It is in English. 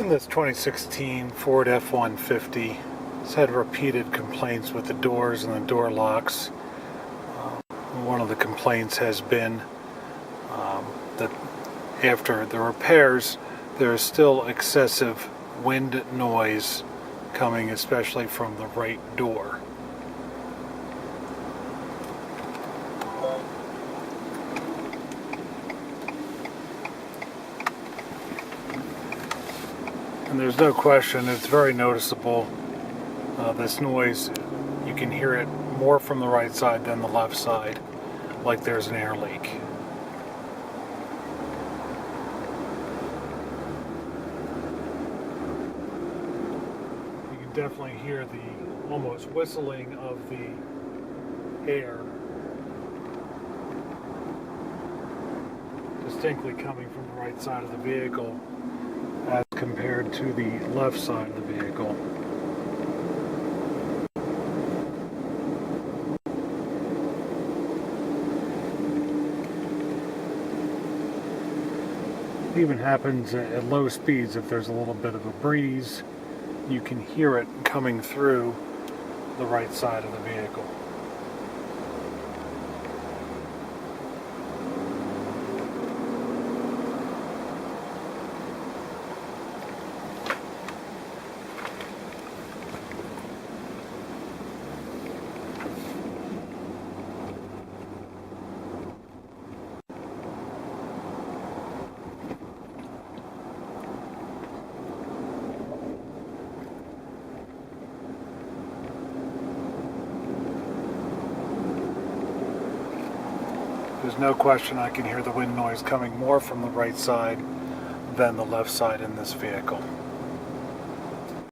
In this 2016 Ford F-150, it's had repeated complaints with the doors and the door locks. One of the complaints has been that after the repairs, there is still excessive wind noise coming, especially from the right door. And there's no question, it's very noticeable. This noise, you can hear it more from the right side than the left side, like there's an air leak. You can definitely hear the almost whistling of the air distinctly coming from the right side of the vehicle as compared to the left side of the vehicle. It even happens at low speeds. If there's a little bit of a breeze, you can hear it coming through the right side of the vehicle. There's no question I can hear the wind noise coming more from the right side than the left side in this vehicle.